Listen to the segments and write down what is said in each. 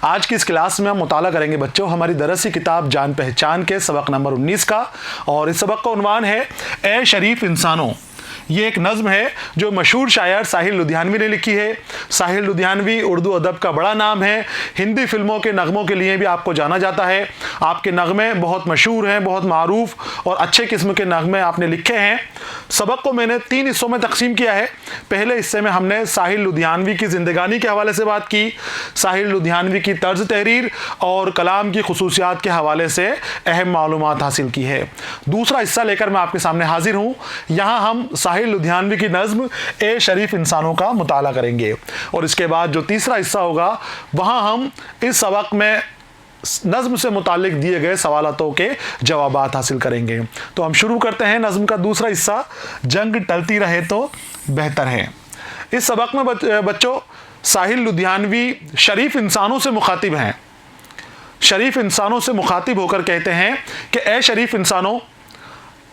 आज की इस क्लास में हम मुताला करेंगे बच्चों हमारी दरसी किताब जान पहचान के सबक नंबर 19 का। और इस सबक का उन्वान है ए शरीफ इंसानों। ये एक नज़्म है जो मशहूर शायर साहिल लुधियानवी ने लिखी है। साहिल लुधियानवी उर्दू अदब का बड़ा नाम है। हिंदी फिल्मों के नगमों के लिए भी आपको जाना जाता है। आपके नगमे बहुत मशहूर हैं, बहुत मारूफ और अच्छे किस्म के नगमे आपने लिखे हैं। सबक को मैंने 3 हिस्सों में तकसीम किया है। पहले हिस्से में हमने साहिल लुधियानवी की ज़िंदगानी के हवाले से बात की, साहिल लुधियानवी की तर्ज तहरीर और कलाम की खुसूसियात के हवाले से अहम मालूमात हासिल की है। दूसरा हिस्सा लेकर मैं आपके सामने हाजिर हूँ। यहाँ हम साहिल लुधियानवी की नज़्म ए शरीफ इंसानों का मुताला करेंगे और इसके बाद जो तीसरा हिस्सा होगा वहाँ हम इस सबक में नज़्म से मुतालिक दिए गए सवालों के जवाबात हासिल करेंगे। तो हम शुरू करते हैं नज़्म का दूसरा हिस्सा, जंग टलती रहे तो बेहतर है। इस सबक में बच्चों साहिल लुधियानवी शरीफ इंसानों से मुखातिब हैं। शरीफ इंसानों से मुखातिब होकर कहते हैं कि ए शरीफ इंसानों,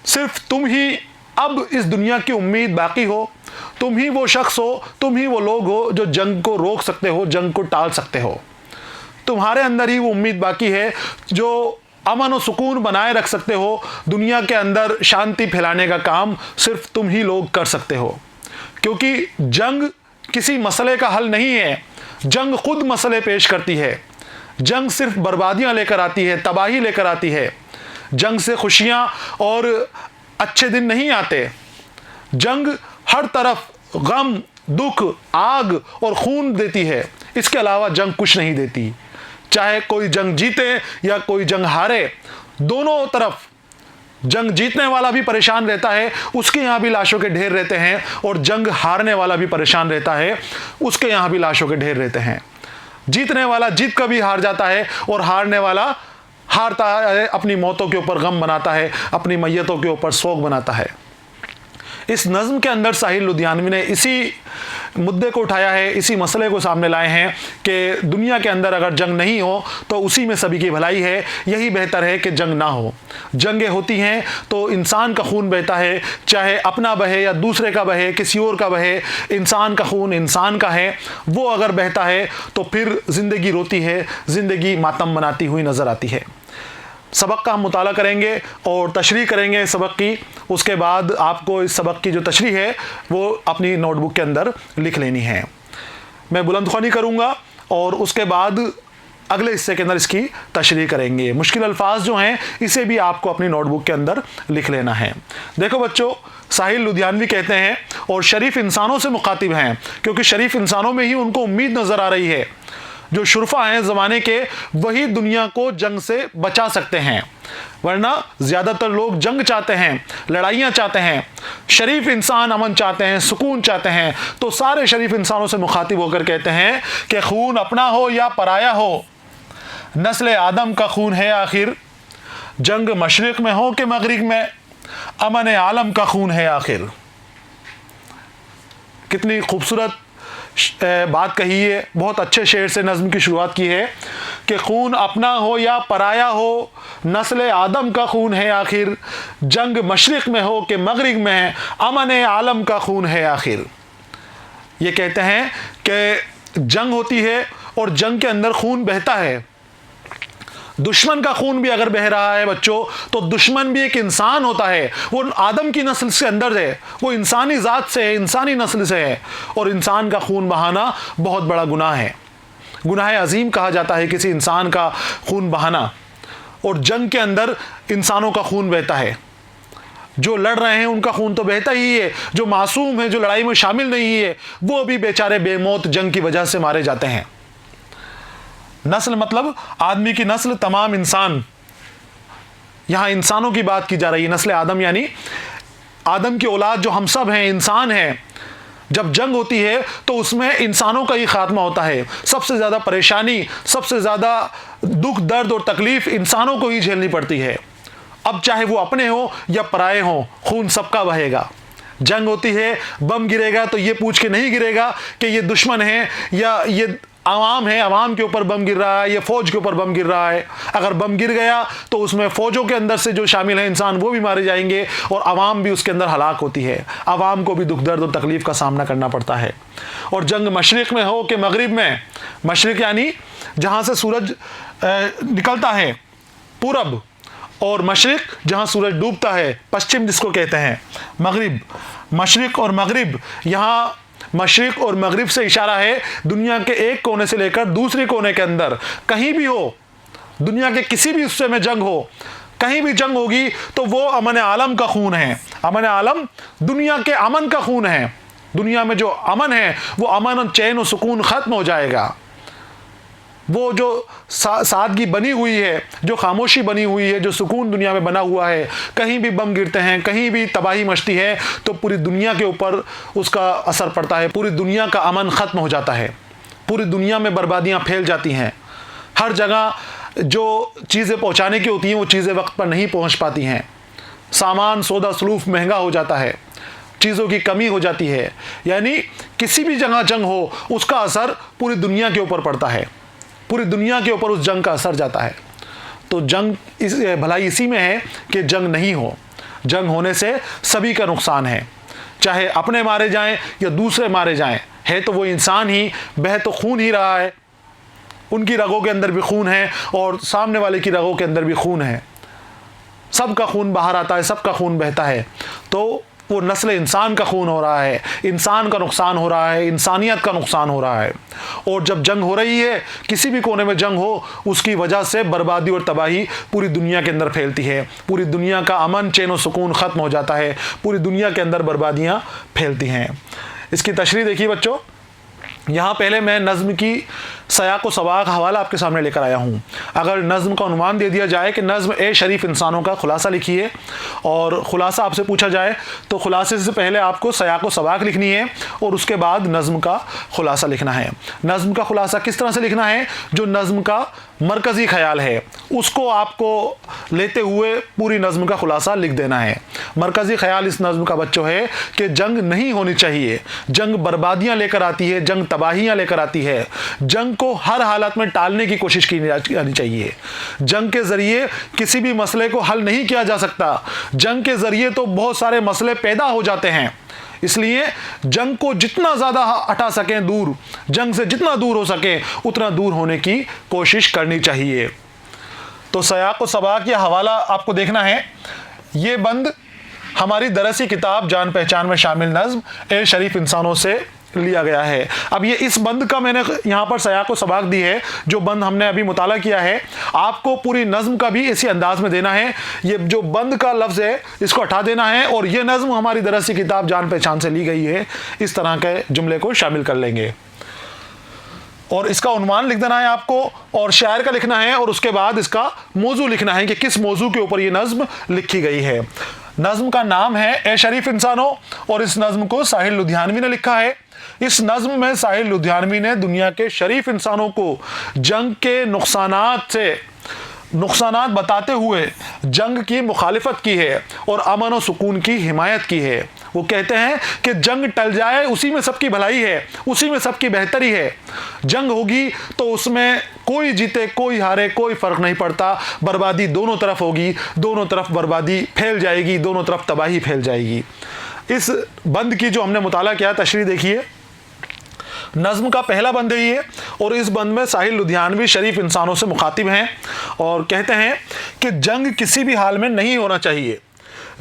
सिर्फ तुम ही अब इस दुनिया की उम्मीद बाकी हो। तुम ही वो शख्स हो, तुम ही वो लोग हो जो जंग को रोक सकते हो, जंग को टाल सकते हो। तुम्हारे अंदर ही वो उम्मीद बाकी है जो अमन और सुकून बनाए रख सकते हो। दुनिया के अंदर शांति फैलाने का काम सिर्फ तुम ही लोग कर सकते हो, क्योंकि जंग किसी मसले का हल नहीं है। जंग खुद मसले पेश करती है। जंग सिर्फ बर्बादियां लेकर आती है, तबाही लेकर आती है। जंग से खुशियां और अच्छे दिन नहीं आते। जंग हर तरफ गम, दुख, आग और खून देती है। इसके अलावा जंग कुछ नहीं देती। चाहे कोई जंग जीते या कोई जंग हारे, दोनों तरफ जंग जीतने वाला भी परेशान रहता है, उसके यहाँ भी लाशों के ढेर रहते हैं, और जंग हारने वाला भी परेशान रहता है, उसके यहाँ भी लाशों के ढेर रहते हैं। जीतने वाला जीत कर भी हार जाता है और हारने वाला हारता है, अपनी मौतों के ऊपर गम बनाता है, अपनी मैयतों के ऊपर सोग बनाता है। इस नज़्म के अंदर साहिल लुधियानवी ने इसी मुद्दे को उठाया है, इसी मसले को सामने लाए हैं कि दुनिया के अंदर अगर जंग नहीं हो तो उसी में सभी की भलाई है। यही बेहतर है कि जंग ना हो। जंगें होती हैं तो इंसान का खून बहता है, चाहे अपना बहे या दूसरे का बहे, किसी और का बहे, इंसान का खून इंसान का है। वो अगर बहता है तो फिर ज़िंदगी रोती है, ज़िंदगी मातम मनाती हुई नज़र आती है। सबक का हम मुताला करेंगे और तशरीह करेंगे इस सबक की। उसके बाद आपको इस सबक की जो तशरीह है वो अपनी नोटबुक के अंदर लिख लेनी है। मैं बुलंदख्वानी करूँगा और उसके बाद अगले हिस्से के अंदर इसकी तशरीह करेंगे। मुश्किल अल्फाज जो हैं इसे भी आपको अपनी नोटबुक के अंदर लिख लेना है। देखो बच्चों, साहिल लुधियानवी कहते हैं और शरीफ इंसानों से मुखातिब हैं, क्योंकि शरीफ इंसानों में ही उनको उम्मीद नज़र आ रही है। जो शुरफा हैं ज़माने के, वही दुनिया को जंग से बचा सकते हैं, वरना ज़्यादातर लोग जंग चाहते हैं, लड़ाइयाँ चाहते हैं। शरीफ इंसान अमन चाहते हैं, सुकून चाहते हैं। तो सारे शरीफ इंसानों से मुखातिब होकर कहते हैं कि खून अपना हो या पराया हो, नस्ल आदम का खून है आखिर। जंग मशरिक में हो कि मगरिब में, अमन आलम का खून है आखिर। कितनी खूबसूरत बात कही है। बहुत अच्छे शेर से नज़्म की शुरुआत की है कि खून अपना हो या पराया हो, नस्ल आदम का खून है आखिर। जंग मशरिक में हो कि मगरिब में, अमन आलम का खून है आखिर। ये कहते हैं कि जंग होती है और जंग के अंदर खून बहता है। दुश्मन का खून भी अगर बह रहा है बच्चों, तो दुश्मन भी एक इंसान होता है। वो आदम की नस्ल से अंदर है, वो इंसानी ज़ात से है, इंसानी नस्ल से है। और इंसान का खून बहाना बहुत बड़ा गुनाह है। गुनाह अजीम कहा जाता है किसी इंसान का खून बहाना। और जंग के अंदर इंसानों का खून बहता है। जो लड़ रहे हैं उनका खून तो बहता ही है, जो मासूम है, जो लड़ाई में शामिल नहीं है, वो भी बेचारे बेमौत जंग की वजह से मारे जाते हैं। नस्ल मतलब आदमी की नस्ल, तमाम इंसान। यहां इंसानों की बात की जा रही है। नस्ल आदम यानी आदम की औलाद जो हम सब हैं, इंसान हैं। जब जंग होती है तो उसमें इंसानों का ही खात्मा होता है। सबसे ज़्यादा परेशानी, सबसे ज़्यादा दुख, दर्द और तकलीफ़ इंसानों को ही झेलनी पड़ती है। अब चाहे वो अपने हो या पराए हों, खून सबका बहेगा। जंग होती है, बम गिरेगा तो ये पूछ के नहीं गिरेगा कि ये दुश्मन है या ये आवाम है, आवाम के ऊपर बम गिर रहा है, ये फ़ौज के ऊपर बम गिर रहा है। अगर बम गिर गया तो उसमें फ़ौजों के अंदर से जो शामिल हैं इंसान, वो भी मारे जाएंगे और आवाम भी उसके अंदर हलाक होती है। आवाम को भी दुख दर्द और तकलीफ़ का सामना करना पड़ता है। और जंग मशरिक़ में हो कि मगरिब में, मशरिक़ यानी जहाँ से सूरज निकलता है पूरब, और मशरिक जहाँ सूरज डूबता है पश्चिम जिसको कहते हैं मगरिब। मशरिक और मगरिब, यहाँ मशरिक और मगरिब से इशारा है दुनिया के एक कोने से लेकर दूसरे कोने के अंदर कहीं भी हो, दुनिया के किसी भी हिस्से में जंग हो, कहीं भी जंग होगी तो वो अमन आलम का खून है। अमन आलम दुनिया के अमन का खून है। दुनिया में जो अमन है वो अमन और चैन और सुकून ख़त्म हो जाएगा। वो जो सादगी बनी हुई है, जो खामोशी बनी हुई है, जो सुकून दुनिया में बना हुआ है, कहीं भी बम गिरते हैं, कहीं भी तबाही मचती है तो पूरी दुनिया के ऊपर उसका असर पड़ता है। पूरी दुनिया का अमन ख़त्म हो जाता है, पूरी दुनिया में बर्बादियाँ फैल जाती हैं। हर जगह जो चीज़ें पहुँचाने की होती हैं वो चीज़ें वक्त पर नहीं पहुँच पाती हैं। सामान सौदा सलूफ महंगा हो जाता है, चीज़ों की कमी हो जाती है। यानी किसी भी जगह जंग हो उसका असर पूरी दुनिया के ऊपर पड़ता है, पूरी दुनिया के ऊपर उस जंग का असर जाता है। तो जंग भलाई इसी में है कि जंग नहीं हो। जंग होने से सभी का नुकसान है, चाहे अपने मारे जाएं या दूसरे मारे जाएं। है तो वो इंसान ही, बह तो खून ही रहा है। उनकी रगों के अंदर भी खून है और सामने वाले की रगों के अंदर भी खून है। सबका खून बाहर आता है, सबका खून बहता है। तो वो नस्ल इंसान का खून हो रहा है, इंसान का नुकसान हो रहा है, इंसानियत का नुकसान हो रहा है। और जब जंग हो रही है, किसी भी कोने में जंग हो, उसकी वजह से बर्बादी और तबाही पूरी दुनिया के अंदर फैलती है। पूरी दुनिया का अमन चैन और सुकून ख़त्म हो जाता है, पूरी दुनिया के अंदर बर्बादियाँ फैलती हैं। इसकी तशरीह देखिए बच्चों, यहाँ पहले मैं नज़्म की सयाक़ व सबाक़ हवाला आपके सामने लेकर आया हूँ। अगर नज़्म का उन्वान दे दिया जाए कि नज़्म ए शरीफ इंसानों का खुलासा लिखिए, और ख़ुलासा आपसे पूछा जाए तो ख़ुलासे से पहले आपको सयाक़ व सबाक़ लिखनी है और उसके बाद नज़्म का खुलासा लिखना है। नज़्म का खुलासा किस तरह से लिखना है? जो नज़्म का मरकज़ी ख़याल है उसको आपको लेते हुए पूरी नज़्म का खुलासा लिख देना है। मरकज़ी ख़याल इस नज़्म का बच्चों है कि जंग नहीं होनी चाहिए। जंग बर्बादियाँ लेकर आती है, जंग तबाहियाँ लेकर आती है। जंग को हर हालत में टालने की कोशिश की जानी चाहिए। जंग के ज़रिए किसी भी मसले को हल नहीं किया जा सकता। जंग के ज़रिए तो बहुत सारे मसले पैदा हो जाते हैं। इसलिए जंग को जितना ज़्यादा हटा सकें दूर, जंग से जितना दूर हो सके उतना दूर होने की कोशिश करनी चाहिए। तो सयाक़ व सबाक़ या हवाला आपको देखना है। ये बंद हमारी दरसी किताब जान पहचान में शामिल नज़्म ए शरीफ इंसानों से लिया गया है। अब ये इस बंद का मैंने यहाँ पर सयाक़ व सबाक़ दी है। जो बंद हमने अभी मुताला किया है, आपको पूरी नज़्म का भी इसी अंदाज में देना है। ये जो बंद का लफ्ज़ है इसको हटा देना है और ये नज़्म हमारी दरसी किताब जान पहचान से ली गई है, इस तरह के जुमले को शामिल कर लेंगे। और इसका उन्वान लिख देना है आपको, और शायर का लिखना है, और उसके बाद इसका मौजू लिखना है कि किस मौजू के ऊपर ये नज़्म लिखी गई है। नज़्म का नाम है ए शरीफ इंसानों, और इस नज़्म को साहिल लुधियानवी ने लिखा है। इस नज़्म में साहिल लुधियानवी ने दुनिया के शरीफ इंसानों को जंग के नुकसानात बताते हुए जंग की मुखालिफत की है और अमन और सुकून की हिमायत की है। वो कहते हैं कि जंग टल जाए उसी में सबकी भलाई है, उसी में सबकी बेहतरी है। जंग होगी तो उसमें कोई जीते कोई हारे कोई फ़र्क नहीं पड़ता, बर्बादी दोनों तरफ होगी, दोनों तरफ बर्बादी फैल जाएगी, दोनों तरफ तबाही फैल जाएगी। इस बंद की जो हमने मुताला किया, तशरीह देखिए। नज़्म का पहला बंद है ये, और इस बंद में साहिल लुधियानवी शरीफ इंसानों से मुखातिब हैं और कहते हैं कि जंग किसी भी हाल में नहीं होना चाहिए।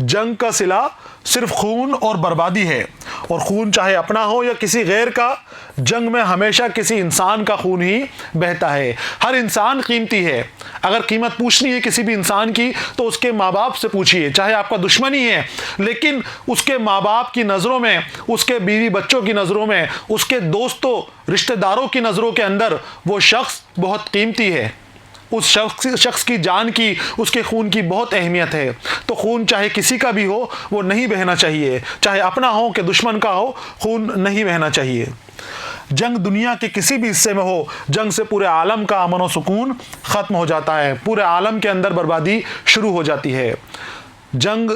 जंग का सिला सिर्फ खून और बर्बादी है, और खून चाहे अपना हो या किसी गैर का, जंग में हमेशा किसी इंसान का खून ही बहता है। हर इंसान कीमती है। अगर कीमत पूछनी है किसी भी इंसान की तो उसके माँ बाप से पूछिए, चाहे आपका दुश्मन ही है, लेकिन उसके माँ बाप की नज़रों में, उसके बीवी बच्चों की नज़रों में, उसके दोस्तों रिश्तेदारों की नज़रों के अंदर वो शख्स बहुत कीमती है। उस शख्स की जान की, उसके खून की बहुत अहमियत है। तो खून चाहे किसी का भी हो वो नहीं बहना चाहिए, चाहे अपना हो कि दुश्मन का हो, खून नहीं बहना चाहिए। जंग दुनिया के किसी भी हिस्से में हो, जंग से पूरे आलम का अमन और सुकून ख़त्म हो जाता है, पूरे आलम के अंदर बर्बादी शुरू हो जाती है। जंग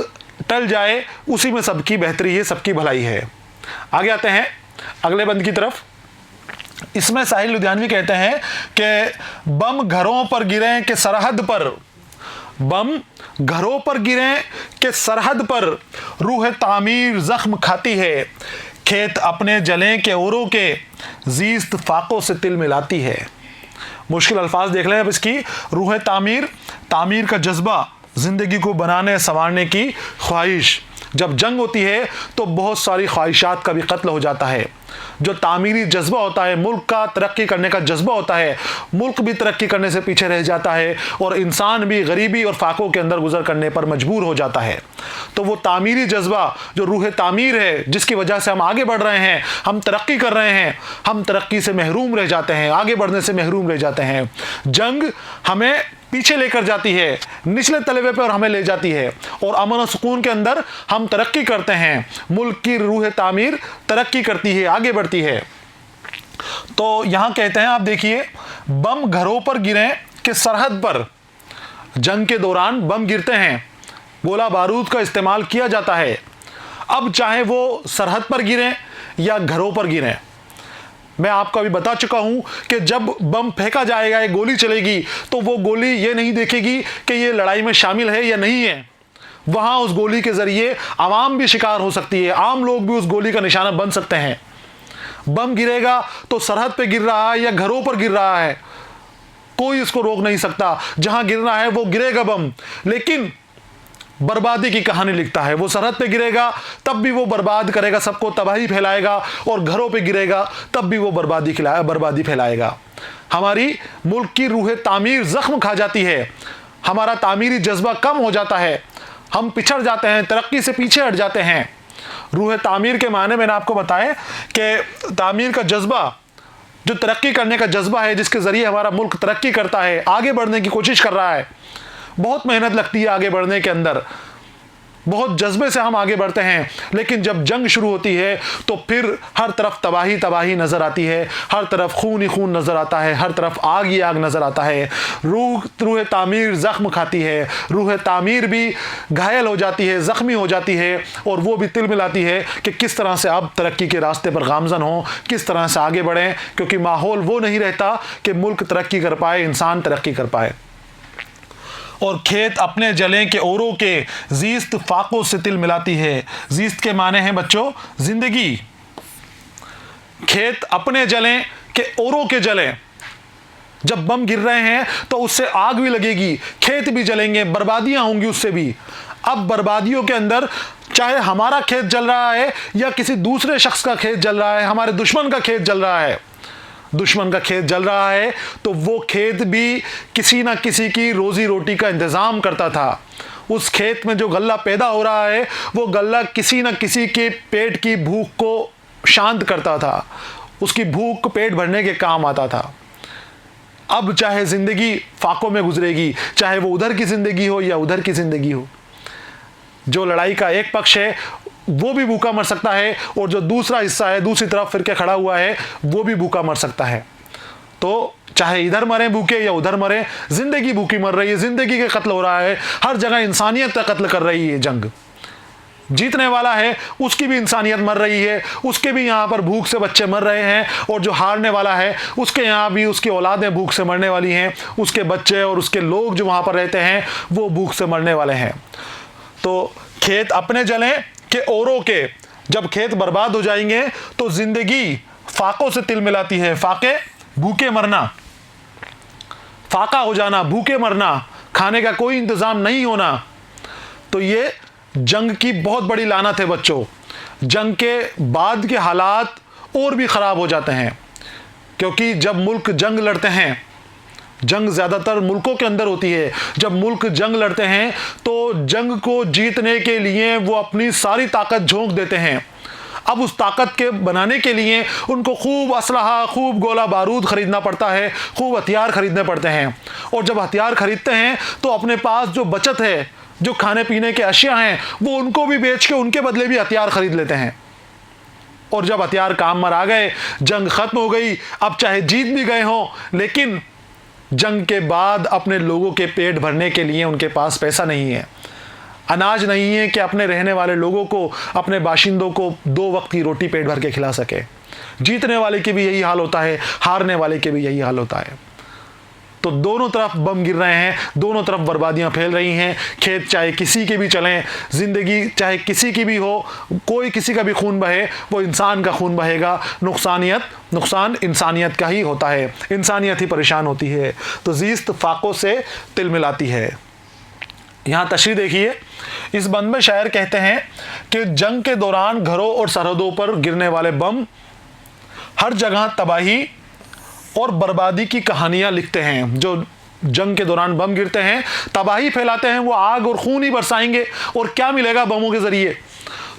टल जाए उसी में सबकी बेहतरी है, सबकी भलाई है। आगे आते हैं अगले बंद की तरफ। इसमें साहिल लुधियानवी कहते हैं कि बम घरों पर गिरे के सरहद पर, बम घरों पर गिरे के सरहद पर, रूह तामीर जख्म खाती है, खेत अपने जलें के औरों के, जीस्त फाकों से तिल मिलाती है। मुश्किल अल्फाज देख लें अब इसकी। रूह तामीर, तामीर का जज्बा, ज़िंदगी को बनाने संवारने की ख्वाहिश। जब जंग होती है तो बहुत सारी ख्वाहिशात का भी कत्ल हो जाता है। जो तामीरी जज्बा होता है, मुल्क का तरक्की करने का जज्बा होता है, मुल्क भी तरक्की करने से पीछे रह जाता है और इंसान भी गरीबी और फाकों के अंदर गुजर करने पर मजबूर हो जाता है। तो वो तामीरी जज्बा जो रूह तामीर है, जिसकी वजह से हम आगे बढ़ रहे हैं, हम तरक्की कर रहे हैं, हम तरक्की से महरूम रह जाते हैं, आगे बढ़ने से महरूम रह जाते हैं। जंग हमें पीछे लेकर जाती है, निचले तलवे पर हमें ले जाती है और अमन और सुकून के अंदर हम तरक्की करते हैं। मुल्क की रूह तामीर तरक्की करती है, आगे बढ़ती है। तो यहां कहते हैं, आप देखिए, बम घरों पर गिरे कि सरहद पर। जंग के दौरान बम गिरते हैं, गोला बारूद का इस्तेमाल किया जाता है। अब चाहे वो सरहद पर गिरें या घरों पर गिरें, मैं आपको अभी बता चुका हूं कि जब बम फेंका जाएगा, एक गोली चलेगी, तो वो गोली ये नहीं देखेगी कि ये लड़ाई में शामिल है या नहीं है। वहां उस गोली के जरिए आवाम भी शिकार हो सकती है, आम लोग भी उस गोली का निशाना बन सकते हैं। बम गिरेगा तो सरहद पे गिर रहा है या घरों पर गिर रहा है, कोई इसको रोक नहीं सकता। जहां गिरना है वो गिरेगा बम, लेकिन बर्बादी की कहानी लिखता है। वो सरहद पे गिरेगा तब भी वो बर्बाद करेगा, सबको तबाही फैलाएगा, और घरों पे गिरेगा तब भी वो बर्बादी फैलाएगा। हमारी मुल्क की रूह तामीर जख्म खा जाती है, हमारा तामीरी जज्बा कम हो जाता है, हम पिछड़ जाते हैं, तरक्की से पीछे हट जाते हैं। रूह तामीर के माने मैंने आपको बताया कि तामीर का जज्बा जो तरक्की करने का जज्बा है, जिसके ज़रिए हमारा मुल्क तरक्की करता है, आगे बढ़ने की कोशिश कर रहा है। बहुत मेहनत लगती है आगे बढ़ने के अंदर, बहुत जज्बे से हम आगे बढ़ते हैं, लेकिन जब जंग शुरू होती है तो फिर हर तरफ तबाही तबाही नज़र आती है, हर तरफ खून ही खून नज़र आता है, हर तरफ आग ही आग नज़र आता है। रूह तामीर ज़ख्म खाती है, रूह तामीर भी घायल हो जाती है, ज़ख्मी हो जाती है, और वो भी तिल मिलाती है कि किस तरह से अब तरक्की के रास्ते पर गामज़न हो, किस तरह से आगे बढ़ें, क्योंकि माहौल वो नहीं रहता कि मुल्क तरक्की कर पाए, इंसान तरक्की कर पाए। और खेत अपने जलें के औरों के, जीस्त फाकों से तिल मिलाती है। जीस्त के माने हैं बच्चों जिंदगी। खेत अपने जलें के औरों के जलें। जब बम गिर रहे हैं तो उससे आग भी लगेगी, खेत भी जलेंगे, बर्बादियां होंगी उससे भी। अब बर्बादियों के अंदर चाहे हमारा खेत जल रहा है या किसी दूसरे शख्स का खेत जल रहा है, हमारे दुश्मन का खेत जल रहा है, दुश्मन का खेत जल रहा है, तो वो खेत भी किसी ना किसी की रोजी रोटी का इंतज़ाम करता था। उस खेत में जो गल्ला पैदा हो रहा है, वो गल्ला किसी ना किसी के पेट की भूख को शांत करता था, उसकी भूख को पेट भरने के काम आता था। अब चाहे ज़िंदगी फाकों में गुजरेगी, चाहे वो उधर की ज़िंदगी हो या उधर की ज़िंदगी हो, जो लड़ाई का एक पक्ष है वो भी भूखा मर सकता है, और जो दूसरा हिस्सा है, दूसरी तरफ फिर के खड़ा हुआ है, वो भी भूखा मर सकता है। तो चाहे इधर मरे भूखे या उधर मरे, जिंदगी भूखी मर रही है, जिंदगी के कत्ल हो रहा है, हर जगह इंसानियत का कत्ल कर रही है जंग। जीतने वाला है उसकी भी इंसानियत मर रही है, उसके भी यहाँ पर भूख से बच्चे मर रहे हैं, और जो हारने वाला है उसके यहाँ भी उसकी औलादें भूख से मरने वाली हैं, उसके बच्चे और उसके लोग जो वहाँ पर रहते हैं वो भूख से मरने वाले हैं। तो खेत अपने जलें कि औरों के, जब खेत बर्बाद हो जाएंगे तो जिंदगी फाकों से तिल मिलाती है। फाके भूखे मरना, फाका हो जाना, भूखे मरना, खाने का कोई इंतजाम नहीं होना। तो ये जंग की बहुत बड़ी लानत है बच्चों। जंग के बाद के हालात और भी ख़राब हो जाते हैं, क्योंकि जब मुल्क जंग लड़ते हैं, जंग ज़्यादातर मुल्कों के अंदर होती है, जब मुल्क जंग लड़ते हैं तो जंग को जीतने के लिए वो अपनी सारी ताकत झोंक देते हैं। अब उस ताकत के बनाने के लिए उनको खूब असलहा, खूब गोला बारूद ख़रीदना पड़ता है, खूब हथियार ख़रीदने पड़ते हैं, और जब हथियार ख़रीदते हैं तो अपने पास जो बचत है, जो खाने पीने के अशिया हैं, वो उनको भी बेच के उनके बदले भी हथियार ख़रीद लेते हैं। और जब हथियार काम में आ गए, जंग ख़त्म हो गई, अब चाहे जीत भी गए हों, लेकिन जंग के बाद अपने लोगों के पेट भरने के लिए उनके पास पैसा नहीं है, अनाज नहीं है कि अपने रहने वाले लोगों को, अपने बाशिंदों को 2 वक्त की रोटी पेट भर के खिला सके। जीतने वाले के भी यही हाल होता है, हारने वाले के भी यही हाल होता है। तो दोनों तरफ बम गिर रहे हैं, दोनों तरफ बर्बादियां फैल रही हैं। खेत चाहे किसी के भी चलें, ज़िंदगी चाहे किसी की भी हो, कोई किसी का भी खून बहे, वो इंसान का खून बहेगा। नुकसान इंसानियत का ही होता है, इंसानियत ही परेशान होती है। तो ज़ीस्त फाकों से तिल मिलाती है। यहाँ तशरीह देखिए, इस बंद में शायर कहते हैं कि जंग के दौरान घरों और सरहदों पर गिरने वाले बम हर जगह तबाही और बर्बादी की कहानियां लिखते हैं। जो जंग के दौरान बम गिरते हैं, तबाही फैलाते हैं, वो आग और खून ही बरसाएंगे, और क्या मिलेगा बमों के जरिए?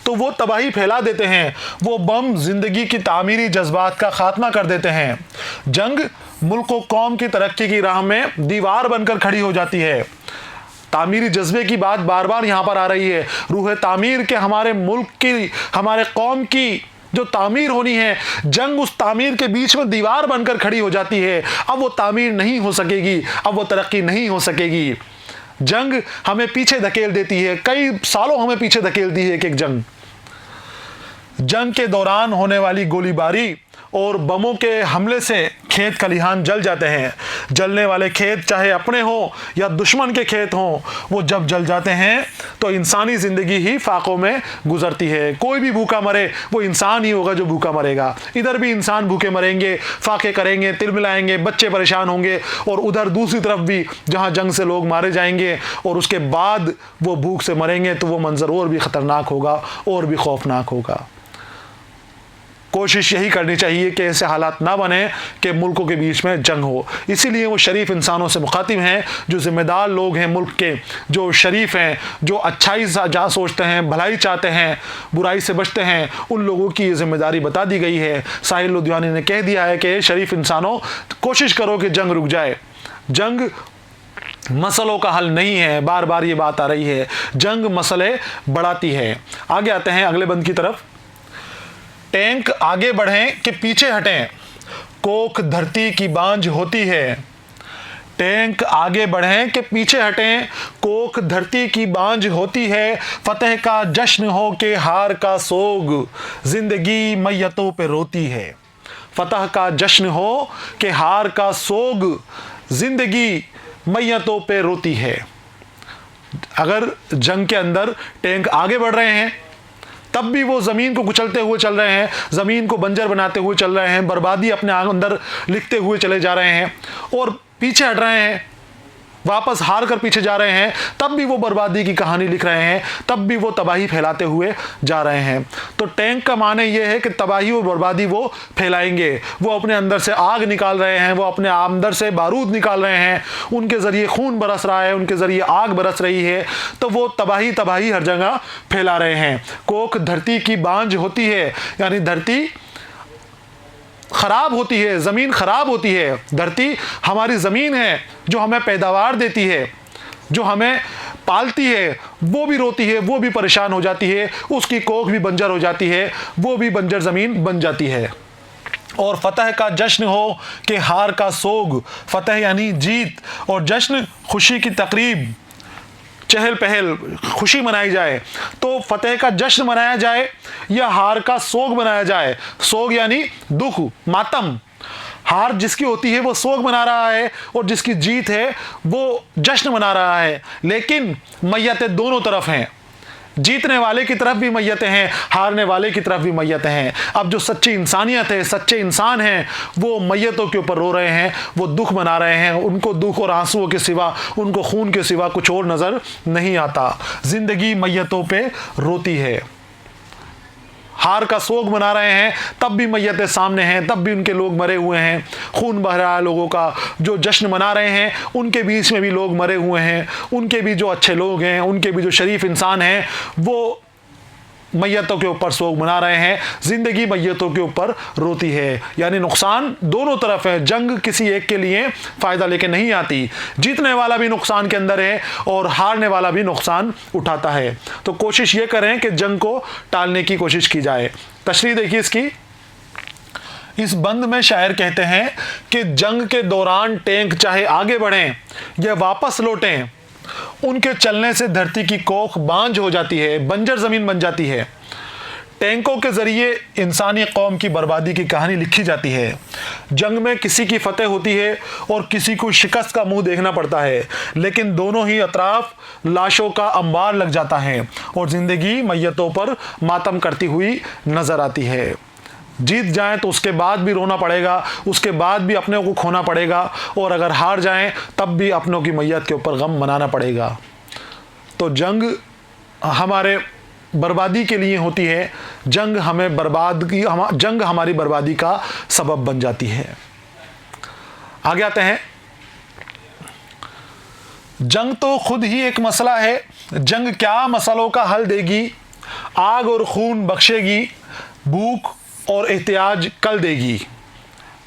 तो वो तबाही फैला देते हैं। वो बम जिंदगी की तामीरी जज्बात का खात्मा कर देते हैं। जंग मुल्क और कौम की तरक्की की राह में दीवार बनकर खड़ी हो जाती है। तामीरी जज्बे की बात बार बार यहाँ पर आ रही है। रूह तामीर के हमारे मुल्क की, हमारे कौम की जो तामीर होनी है, जंग उस तामीर के बीच में दीवार बनकर खड़ी हो जाती है। अब वो तामीर नहीं हो सकेगी, अब वो तरक्की नहीं हो सकेगी। जंग हमें पीछे धकेल देती है, कई सालों हमें पीछे धकेलती है। एक जंग के दौरान होने वाली गोलीबारी और बमों के हमले से खेत खलिहान जल जाते हैं। जलने वाले खेत चाहे अपने हों या दुश्मन के खेत हों, वो जब जल जाते हैं तो इंसानी ज़िंदगी ही फाकों में गुजरती है। कोई भी भूखा मरे, वो इंसान ही होगा जो भूखा मरेगा। इधर भी इंसान भूखे मरेंगे, फाके करेंगे, तिल मिलाएंगे, बच्चे परेशान होंगे, और उधर दूसरी तरफ भी जहाँ जंग से लोग मारे जाएंगे और उसके बाद वो भूख से मरेंगे, तो वो मंजर और भी ख़तरनाक होगा, और भी खौफनाक होगा। कोशिश यही करनी चाहिए कि ऐसे हालात ना बने कि मुल्कों के बीच में जंग हो। इसीलिए वो शरीफ इंसानों से मुखातिब हैं, जो ज़िम्मेदार लोग हैं मुल्क के, जो शरीफ हैं, जो अच्छाई जा सोचते हैं, भलाई चाहते हैं, बुराई से बचते हैं, उन लोगों की ये जिम्मेदारी बता दी गई है। साहिल लुधियानी ने कह दिया है कि शरीफ इंसानों, कोशिश करो कि जंग रुक जाए। जंग मसलों का हल नहीं है, बार बार ये बात आ रही है। जंग मसले बढ़ाती है। आगे आते हैं अगले बंद की तरफ। टैंक आगे बढ़ें कि पीछे हटें, कोख धरती की बांझ होती है। टैंक आगे बढ़ें कि पीछे हटें, कोख धरती की बांझ होती है। फतेह का जश्न हो के हार का सोग, जिंदगी मैयतों पे रोती है। फतह का जश्न हो कि हार का सोग, जिंदगी मैयतों पे रोती है। अगर जंग के अंदर टैंक आगे बढ़ रहे हैं, तब भी वो ज़मीन को कुचलते हुए चल रहे हैं, ज़मीन को बंजर बनाते हुए चल रहे हैं, बर्बादी अपने अंदर लिखते हुए चले जा रहे हैं, और पीछे हट रहे हैं, वापस हार कर पीछे जा रहे हैं, तब भी वो बर्बादी की कहानी लिख रहे हैं, तब भी वो तबाही फैलाते हुए जा रहे हैं। तो टैंक का माने ये है कि तबाही और बर्बादी वो फैलाएंगे। वो अपने अंदर से आग निकाल रहे हैं, वो अपने अंदर से बारूद निकाल रहे हैं, उनके ज़रिए खून बरस रहा है, उनके ज़रिए आग बरस रही है। तो वो तबाही हर जगह फैला रहे हैं। कोख धरती की बांझ होती है, यानी धरती खराब होती है, ज़मीन खराब होती है। धरती हमारी ज़मीन है जो हमें पैदावार देती है, जो हमें पालती है, वो भी रोती है, वो भी परेशान हो जाती है, उसकी कोख भी बंजर हो जाती है, वो भी बंजर ज़मीन बन जाती है। और फतह का जश्न हो कि हार का सोग, फतह यानी जीत, और जश्न खुशी की तकरीब, चहल पहल, खुशी मनाई जाए। तो फतेह का जश्न मनाया जाए या हार का सोग मनाया जाए। सोग यानी दुख, मातम। हार जिसकी होती है वो सोग मना रहा है, और जिसकी जीत है वो जश्न मना रहा है। लेकिन मैयतें दोनों तरफ हैं, जीतने वाले की तरफ भी मैयतें हैं, हारने वाले की तरफ भी मैयतें हैं। अब जो सच्ची इंसानियत है, सच्चे इंसान हैं, वो मैयतों के ऊपर रो रहे हैं, वो दुख मना रहे हैं। उनको दुख और आंसुओं के सिवा, उनको खून के सिवा कुछ और नज़र नहीं आता। ज़िंदगी मैयतों पे रोती है। हार का सोग मना रहे हैं, तब भी मैयतें सामने हैं, तब भी उनके लोग मरे हुए हैं, खून बह रहा है लोगों का। जो जश्न मना रहे हैं, उनके बीच में भी लोग मरे हुए हैं, उनके भी जो अच्छे लोग हैं, उनके भी जो शरीफ इंसान हैं, वो मैयतों के ऊपर सोग मना रहे हैं। ज़िंदगी मैयतों के ऊपर रोती है, यानी नुकसान दोनों तरफ है। जंग किसी एक के लिए फ़ायदा लेके नहीं आती। जीतने वाला भी नुकसान के अंदर है और हारने वाला भी नुकसान उठाता है। तो कोशिश ये करें कि जंग को टालने की कोशिश की जाए। तशरीह देखिए इसकी। इस बंद में शायर कहते हैं कि जंग के दौरान टैंक चाहे आगे बढ़ें या वापस लौटें, उनके चलने से धरती की कोख बांझ हो जाती है, बंजर ज़मीन बन जाती है। टैंकों के ज़रिए इंसानी कौम की बर्बादी की कहानी लिखी जाती है। जंग में किसी की फतेह होती है और किसी को शिकस्त का मुंह देखना पड़ता है, लेकिन दोनों ही अतराफ लाशों का अंबार लग जाता है और ज़िंदगी मैयतों पर मातम करती हुई नज़र आती है। जीत जाएं तो उसके बाद भी रोना पड़ेगा, उसके बाद भी अपने को खोना पड़ेगा, और अगर हार जाएं तब भी अपनों की मैयत के ऊपर गम मनाना पड़ेगा। तो जंग हमारे बर्बादी के लिए होती है, जंग हमारी बर्बादी का सबब बन जाती है। आगे आते हैं। जंग तो खुद ही एक मसला है, जंग क्या मसलों का हल देगी, आग और खून बख्शेगी, भूख और एहतियाज कल देगी।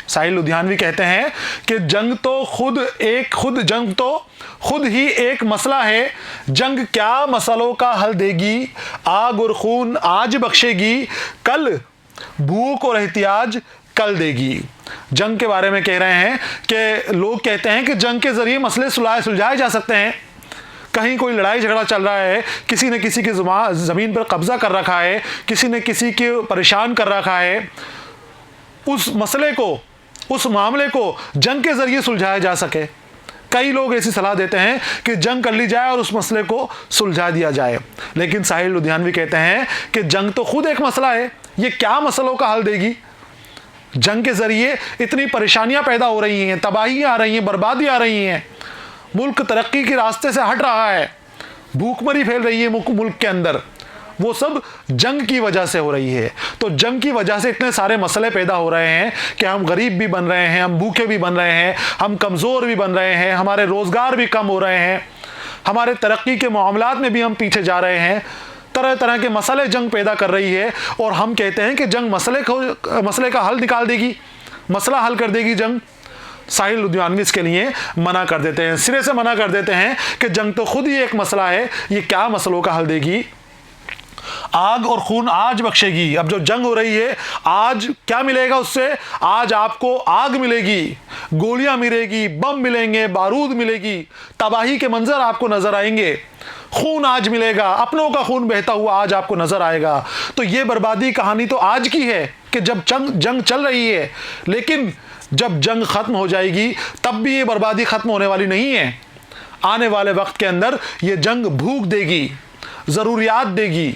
साहिल लुधियानवी कहते हैं कि जंग तो खुद ही एक मसला है, जंग क्या मसलों का हल देगी, आग और खून आज बख्शेगी, कल भूख और एहतियाज कल देगी। जंग के बारे में कह रहे हैं कि लोग कहते हैं कि जंग के जरिए मसले सुलझाए जा सकते हैं। कहीं कोई लड़ाई झगड़ा चल रहा है, किसी ने किसी की ज़मीन पर कब्जा कर रखा है, किसी ने किसी को परेशान कर रखा है, उस मामले को जंग के ज़रिए सुलझाया जा सके। कई लोग ऐसी सलाह देते हैं कि जंग कर ली जाए और उस मसले को सुलझा दिया जाए, लेकिन साहिल लुधियानवी कहते हैं कि जंग तो खुद एक मसला है, ये क्या मसलों का हल देगी। जंग के ज़रिए इतनी परेशानियां पैदा हो रही हैं, तबाही आ रही हैं, बर्बादी आ रही हैं, मुल्क तरक्की के रास्ते से हट रहा है, भूखमरी फैल रही है मुल्क के अंदर, वो सब जंग की वजह से हो रही है। तो जंग की वजह से इतने सारे मसले पैदा हो रहे हैं कि हम गरीब भी बन रहे हैं, हम भूखे भी बन रहे हैं, हम कमज़ोर भी बन रहे हैं, हमारे रोज़गार भी कम हो रहे हैं, हमारे तरक्की के मामलात में भी हम पीछे जा रहे हैं। तरह तरह के मसले जंग पैदा कर रही है और हम कहते हैं कि जंग मसले का हल निकाल देगी, मसला हल कर देगी जंग। साहिल लुधियानवी इसके लिए मना कर देते हैं, सिरे से मना कर देते हैं कि जंग तो खुद ही एक मसला है, ये क्या मसलों का हल देगी। आग और खून आज बख्शेगी। अब जो जंग हो रही है, आज क्या मिलेगा उससे? आज आपको आग मिलेगी, गोलियां मिलेगी, बम मिलेंगे, बारूद मिलेगी, तबाही के मंजर आपको नजर आएंगे। खून आज मिलेगा, अपनों का खून बहता हुआ आज आपको नजर आएगा। तो ये बर्बादी कहानी तो आज की है कि जब जंग चल रही है, लेकिन जब जंग खत्म हो जाएगी तब भी ये बर्बादी खत्म होने वाली नहीं है। आने वाले वक्त के अंदर ये जंग भूख देगी, ज़रूरियात देगी,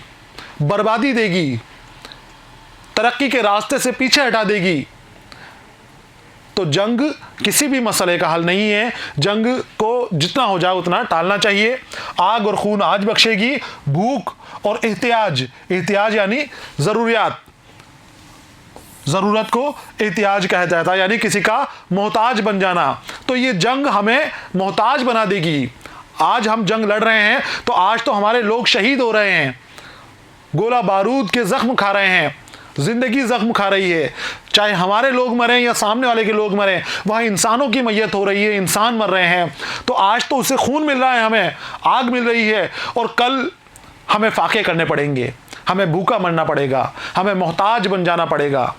बर्बादी देगी, तरक्की के रास्ते से पीछे हटा देगी। तो जंग किसी भी मसले का हल नहीं है, जंग को जितना हो जाए उतना टालना चाहिए। आग और खून आज बख्शेगी, भूख और एहतियाज यानी ज़रूरत को एहतियाज कहा जाता है, यानी किसी का मोहताज बन जाना। तो ये जंग हमें मोहताज बना देगी। आज हम जंग लड़ रहे हैं तो आज तो हमारे लोग शहीद हो रहे हैं, गोला बारूद के जख्म खा रहे हैं, जिंदगी जख्म खा रही है। चाहे हमारे लोग मरें या सामने वाले के लोग मरें, वहाँ इंसानों की मैयत हो रही है, इंसान मर रहे हैं। तो आज तो उसे खून मिल रहा है, हमें आग मिल रही है, और कल हमें फाके करने पड़ेंगे, हमें भूखा मरना पड़ेगा, हमें मोहताज बन जाना पड़ेगा।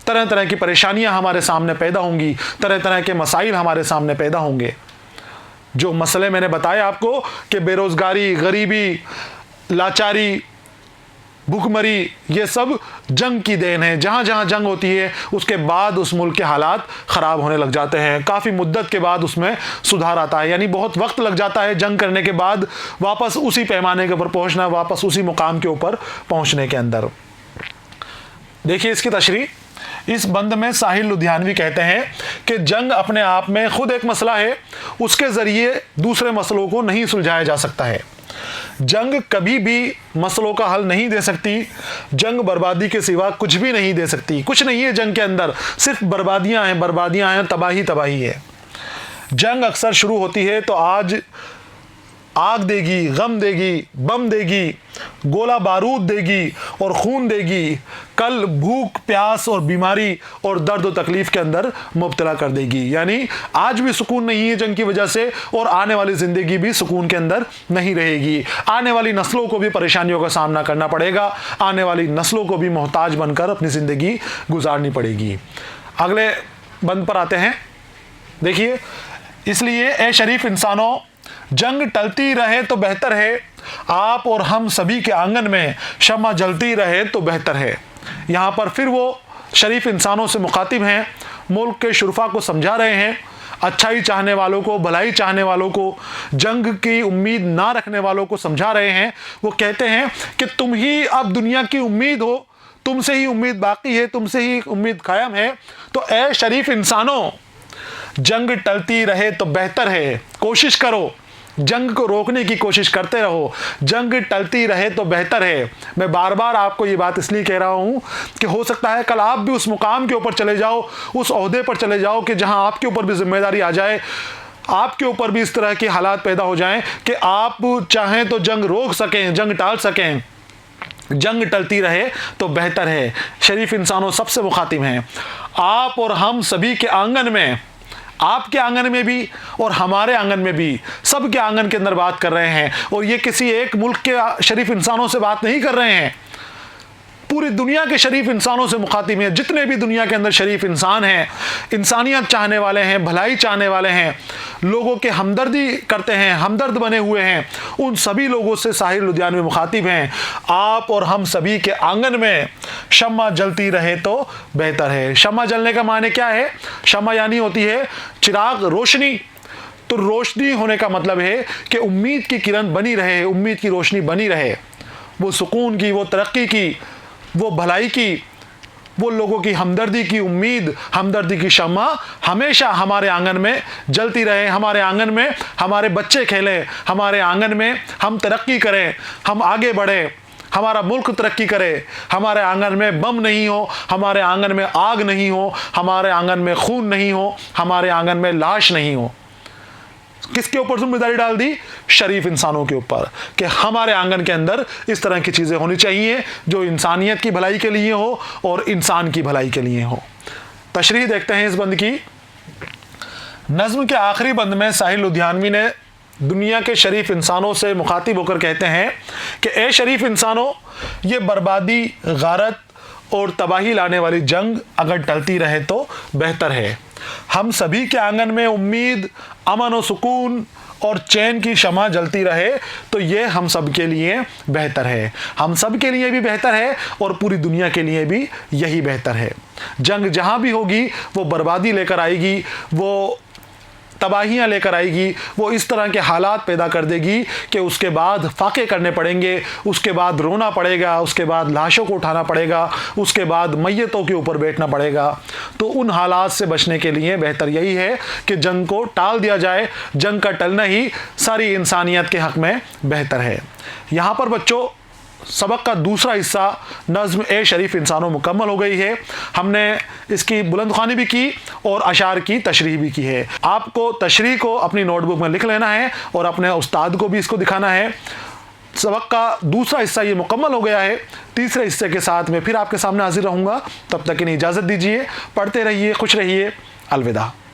तरह तरह की परेशानियां हमारे सामने पैदा होंगी, तरह तरह के मसाइल हमारे सामने पैदा होंगे। जो मसले मैंने बताए आपको कि बेरोजगारी, गरीबी, लाचारी, भूखमरी, ये सब जंग की देन है। जहाँ जहाँ जंग होती है उसके बाद उस मुल्क के हालात ख़राब होने लग जाते हैं, काफ़ी मुद्दत के बाद उसमें सुधार आता है, यानी बहुत वक्त लग जाता है जंग करने के बाद वापस उसी पैमाने के ऊपर पहुँचना, वापस उसी मुकाम के ऊपर पहुँचने के अंदर। देखिए इसकी तशरीह इस बंद में साहिल लुधियानवी कहते हैं कि जंग अपने आप में खुद एक मसला है, उसके ज़रिए दूसरे मसलों को नहीं सुलझाया जा सकता है। जंग कभी भी मसलों का हल नहीं दे सकती, जंग बर्बादी के सिवा कुछ भी नहीं दे सकती। कुछ नहीं है जंग के अंदर, सिर्फ बर्बादियां हैं, तबाही है। जंग अक्सर शुरू होती है तो आज आग देगी, गम देगी, बम देगी, गोला बारूद देगी और खून देगी, कल भूख, प्यास और बीमारी और दर्द और तकलीफ के अंदर मुब्तला कर देगी। यानी आज भी सुकून नहीं है जंग की वजह से, और आने वाली ज़िंदगी भी सुकून के अंदर नहीं रहेगी। आने वाली नस्लों को भी परेशानियों का सामना करना पड़ेगा, आने वाली नस्लों को भी मोहताज बनकर अपनी ज़िंदगी गुजारनी पड़ेगी। अगले बंद पर आते हैं। देखिए, इसलिए ए शरीफ इंसानों, जंग टलती रहे तो बेहतर है, आप और हम सभी के आंगन में शम्मा जलती रहे तो बेहतर है। यहाँ पर फिर वो शरीफ इंसानों से मुखातिब हैं, मुल्क के शुरफा को समझा रहे हैं, अच्छाई चाहने वालों को, भलाई चाहने वालों को, जंग की उम्मीद ना रखने वालों को समझा रहे हैं। वो कहते हैं कि तुम ही अब दुनिया की उम्मीद हो, तुमसे ही उम्मीद बाकी है, तुमसे ही उम्मीद कायम है। तो ए शरीफ इंसानों, जंग टलती रहे तो बेहतर है, कोशिश करो, जंग को रोकने की कोशिश करते रहो, जंग टलती रहे तो बेहतर है। मैं बार बार आपको ये बात इसलिए कह रहा हूँ कि हो सकता है कल आप भी उस मुकाम के ऊपर चले जाओ, उस ओहदे पर चले जाओ कि जहाँ आपके ऊपर भी जिम्मेदारी आ जाए, आपके ऊपर भी इस तरह के हालात पैदा हो जाएं कि आप चाहें तो जंग रोक सकें, जंग टाल सकें। जंग टलती रहे तो बेहतर है। शरीफ इंसानों सबसे मुखातिब हैं, आप और हम सभी के आंगन में, आपके आंगन में भी और हमारे आंगन में भी, सब के आंगन के अंदर बात कर रहे हैं। और ये किसी एक मुल्क के शरीफ इंसानों से बात नहीं कर रहे हैं, पूरी दुनिया के शरीफ इंसानों से मुखातिब हैं। जितने भी दुनिया के अंदर शरीफ इंसान हैं, इंसानियत चाहने वाले हैं, भलाई चाहने वाले हैं, लोगों के हमदर्दी करते हैं, हमदर्द बने हुए हैं, उन सभी लोगों से साहिर लुधियानवी मुखातिब हैं। आप और हम सभी के आंगन में शम्मा जलती रहे तो बेहतर है। शम्मा जलने का माने क्या है? शम्मा यानी होती है चिराग, रोशनी। तो रोशनी होने का मतलब है कि उम्मीद की किरण बनी रहे, उम्मीद की रोशनी बनी रहे, वो सुकून की, वो तरक्की की, वो भलाई की, वो लोगों की हमदर्दी की उम्मीद, हमदर्दी की शम्मा हमेशा हमारे आंगन में जलती रहे। हमारे आंगन में हमारे बच्चे खेलें, हमारे आंगन में हम तरक्की करें, हम आगे बढ़ें, हमारा मुल्क तरक्की करे, हमारे आंगन में बम नहीं हो, हमारे आंगन में आग नहीं हो, हमारे आंगन में खून नहीं हो, हमारे आंगन में लाश नहीं हो। किसके ऊपर जिम्मेदारी डाल दी? शरीफ इंसानों के ऊपर, कि हमारे आंगन के अंदर इस तरह की चीज़ें होनी चाहिए जो इंसानियत की भलाई के लिए हो और इंसान की भलाई के लिए हो। तशरीह देखते हैं इस बंद की। नज़्म के आखिरी बंद में साहिर लुधियानवी ने दुनिया के शरीफ इंसानों से मुखातिब होकर कहते हैं कि ए शरीफ इंसानों, ये बर्बादी, गारत और तबाही लाने वाली जंग अगर टलती रहे तो बेहतर है। हम सभी के आंगन में उम्मीद, अमन और सुकून और चैन की शमा जलती रहे तो ये हम सब के लिए बेहतर है। हम सब के लिए भी बेहतर है और पूरी दुनिया के लिए भी यही बेहतर है। जंग जहाँ भी होगी वो बर्बादी लेकर आएगी, वो तबाहियाँ लेकर आएगी, वो इस तरह के हालात पैदा कर देगी कि उसके बाद फाके करने पड़ेंगे, उसके बाद रोना पड़ेगा, उसके बाद लाशों को उठाना पड़ेगा, उसके बाद मैयतों के ऊपर बैठना पड़ेगा। तो उन हालात से बचने के लिए बेहतर यही है कि जंग को टाल दिया जाए। जंग का टलना ही सारी इंसानियत के हक़ में बेहतर है। यहाँ पर बच्चों सबक का दूसरा हिस्सा नज़्म ए शरीफ इंसानों मुकम्मल हो गई है। हमने इसकी बुलंदख्वानी भी की और अशार की तशरीह भी की है। आपको तशरीह को अपनी नोटबुक में लिख लेना है और अपने उस्ताद को भी इसको दिखाना है। सबक का दूसरा हिस्सा ये मुकम्मल हो गया है। तीसरे हिस्से के साथ मैं फिर आपके सामने हाजिर रहूँगा। तब तक इन्हें इजाज़त दीजिए। पढ़ते रहिए, खुश रहिए। अलविदा।